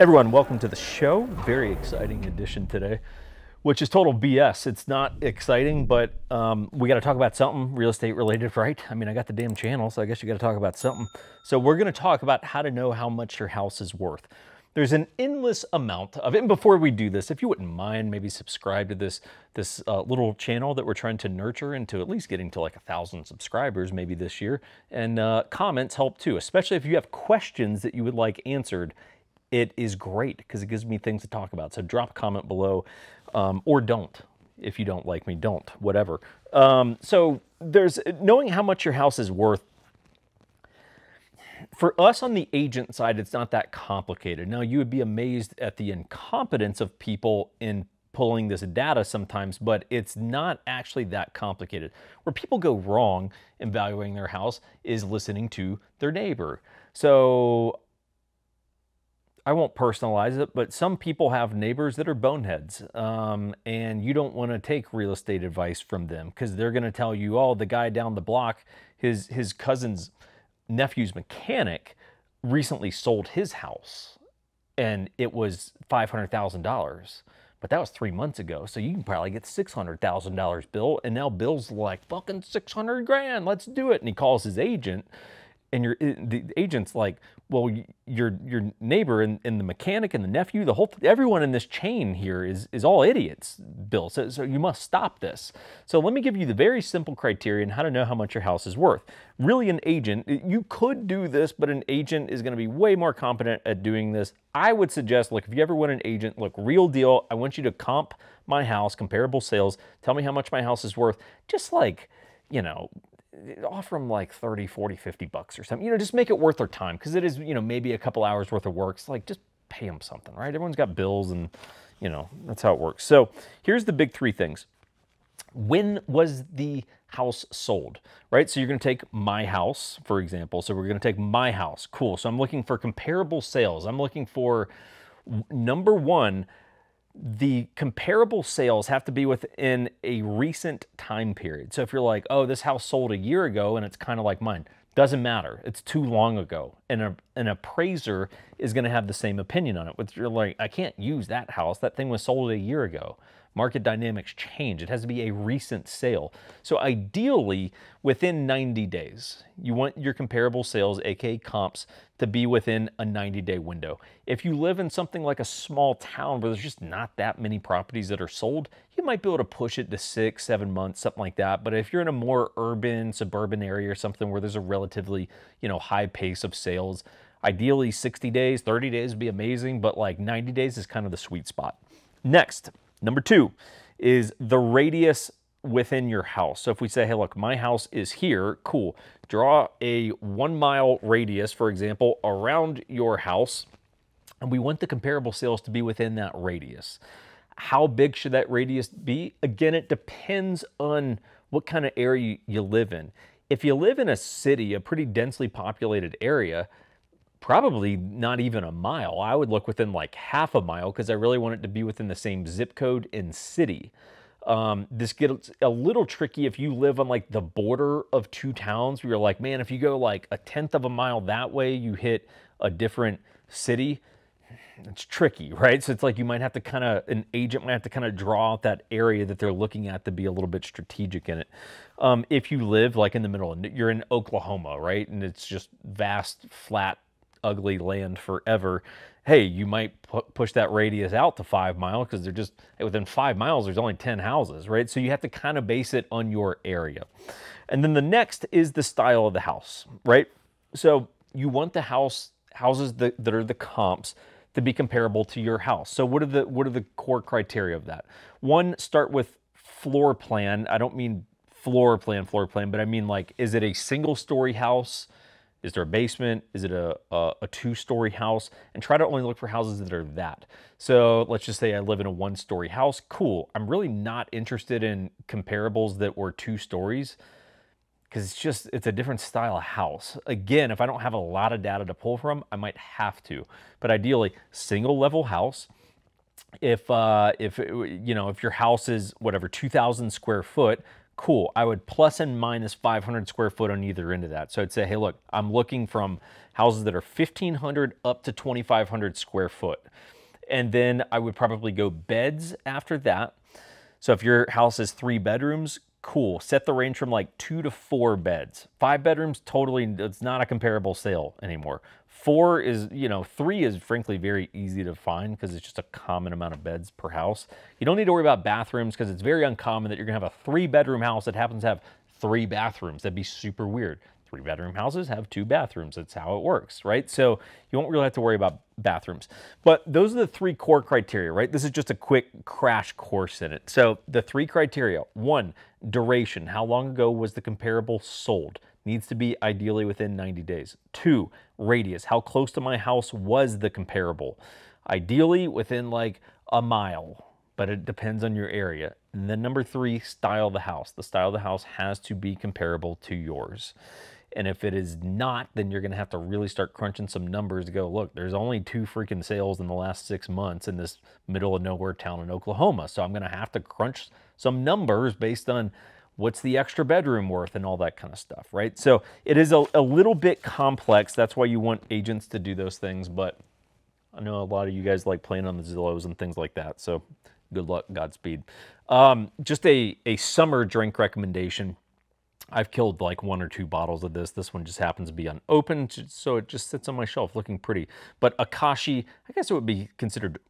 Everyone, welcome to the show. Very exciting edition today, which is total BS. It's not exciting, but we got to talk about something real estate related, right? I mean, I got the damn channel, so I guess you got to talk about something. So we're going to talk about how to know how much your house is worth. There's an endless amount of it. And before we do this, if you wouldn't mind, maybe subscribe to this little channel that we're trying to nurture into at least getting to like 1,000 subscribers maybe this year. And comments help too, especially if you have questions that you would like answered. It is great because it gives me things to talk about. So drop a comment below, or don't. If you don't like me, don't, whatever. So there's knowing how much your house is worth. For us on the agent side, it's not that complicated. Now, you would be amazed at the incompetence of people in pulling this data sometimes, but it's not actually that complicated. Where people go wrong in valuing their house is listening to their neighbor. So I won't personalize it, but some people have neighbors that are boneheads, and you don't want to take real estate advice from them because they're going to tell you, oh, the guy down the block, his cousin's nephew's mechanic recently sold his house and it was $500,000, but that was 3 months ago. So you can probably get $600,000 bill, and now Bill's like, fucking 600 grand, let's do it. And he calls his agent, and the agent's like, well, your neighbor and the mechanic and the nephew, everyone in this chain here is all idiots, Bill. So you must stop this. So let me give you the very simple criteria on how to know how much your house is worth. Really, an agent, you could do this, but an agent is going to be way more competent at doing this. I would suggest, look, if you ever want an agent, look, real deal, I want you to comp my house, comparable sales, tell me how much my house is worth. Just like, you know, offer them like 30, 40, 50 bucks or something, just make it worth their time. Cause it is, maybe a couple hours worth of work. It's like, just pay them something, right? Everyone's got bills and that's how it works. So here's the big three things. When was the house sold, right? So you're going to take my house, for example. So we're going to take my house. Cool. So I'm looking for comparable sales. I'm looking for number one, the comparable sales have to be within a recent time period. So if you're like, oh, this house sold a year ago and it's kind of like mine, doesn't matter. It's too long ago. And an appraiser is going to have the same opinion on it. Which you're like, I can't use that house. That thing was sold a year ago. Market dynamics change. It has to be a recent sale. So ideally, within 90 days, you want your comparable sales, aka comps, to be within a 90-day window. If you live in something like a small town where there's just not that many properties that are sold, you might be able to push it to 6, 7 months, something like that. But if you're in a more urban, suburban area or something where there's a relatively, high pace of sales, ideally 60 days, 30 days would be amazing, but like 90 days is kind of the sweet spot. Next, number two is the radius within your house. So if we say, hey, look, my house is here, cool. Draw a 1 mile radius, for example, around your house, and we want the comparable sales to be within that radius. How big should that radius be? Again, it depends on what kind of area you live in. If you live in a city, a pretty densely populated area, probably not even a mile. I would look within like half a mile because I really want it to be within the same zip code and city. This gets a little tricky if you live on like the border of two towns where you're like, man, if you go like a 1/10 of a mile that way, you hit a different city. It's tricky, right? So it's like you might have to an agent might have to kind of draw out that area that they're looking at to be a little bit strategic in it. If you live like in the middle, you're in Oklahoma, right? And it's just vast, flat, ugly land forever. Hey, you might push that radius out to 5 miles because they're just within 5 miles, there's only 10 houses, right? So you have to kind of base it on your area. And then the next is the style of the house, right? So you want the houses that are the comps to be comparable to your house. So what are the core criteria of that? One, start with floor plan. I don't mean floor plan, but I mean like, is it a single story house? Is there a basement? Is it a 2-story house? And try to only look for houses that are that. So let's just say I live in a 1-story house. Cool. I'm really not interested in comparables that were 2 stories because it's a different style of house. Again, if I don't have a lot of data to pull from, I might have to. But ideally, single level house. If your house is whatever 2,000 square foot, cool. I would plus and minus 500 square foot on either end of that. So I'd say, hey, look, I'm looking from houses that are 1,500 up to 2,500 square foot. And then I would probably go beds after that. So if your house is 3 bedrooms, cool. Set the range from like 2 to 4 beds. 5 bedrooms, totally, it's not a comparable sale anymore. 4 is, 3 is frankly very easy to find because it's just a common amount of beds per house. You don't need to worry about bathrooms because it's very uncommon that you're gonna have a 3-bedroom house that happens to have 3 bathrooms. That'd be super weird. 3-bedroom houses have 2 bathrooms. That's how it works, right? So you won't really have to worry about bathrooms. But those are the 3 core criteria, right? This is just a quick crash course in it. So the 3 criteria: 1, duration. How long ago was the comparable sold? Needs to be ideally within 90 days. 2, radius. How close to my house was the comparable? Ideally within like a mile, but it depends on your area. And then number 3, style of the house. The style of the house has to be comparable to yours. And if it is not, then you're going to have to really start crunching some numbers to go, look, there's only 2 freaking sales in the last 6 months in this middle of nowhere town in Oklahoma. So I'm going to have to crunch some numbers based on what's the extra bedroom worth and all that kind of stuff, right? So it is a little bit complex. That's why you want agents to do those things. But I know a lot of you guys like playing on the Zillows and things like that. So good luck, Godspeed. Just a summer drink recommendation. I've killed like 1 or 2 bottles of this. This one just happens to be unopened, so it just sits on my shelf looking pretty. But Akashi, I guess it would be considered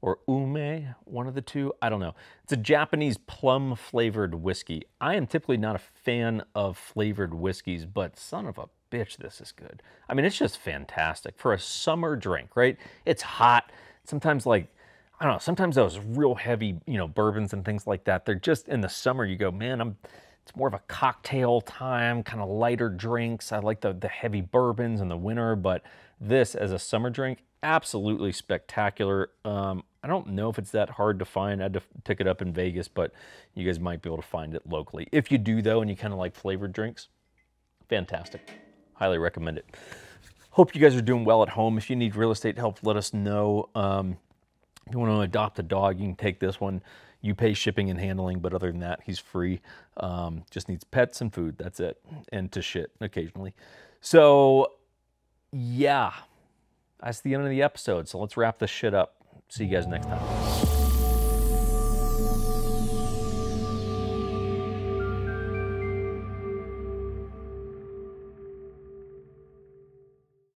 or ume, one of the two. I don't know. It's a Japanese plum flavored whiskey. I am typically not a fan of flavored whiskeys, but son of a bitch, this is good. I mean, it's just fantastic for a summer drink, right? It's hot. Sometimes like, I don't know, sometimes those real heavy, bourbons and things like that, they're just in the summer, you go, man, it's more of a cocktail time, kind of lighter drinks. I like the heavy bourbons in the winter, but this as a summer drink, absolutely spectacular. I don't know if it's that hard to find. I had to pick it up in Vegas, but you guys might be able to find it locally. If you do though, and you kind of like flavored drinks, fantastic. Highly recommend it. Hope you guys are doing well at home. If you need real estate help, let us know. If you want to adopt a dog, you can take this one. You pay shipping and handling, but other than that, he's free. Just needs pets and food. That's it. And to shit occasionally. So, yeah, that's the end of the episode. So let's wrap this shit up. See you guys next time.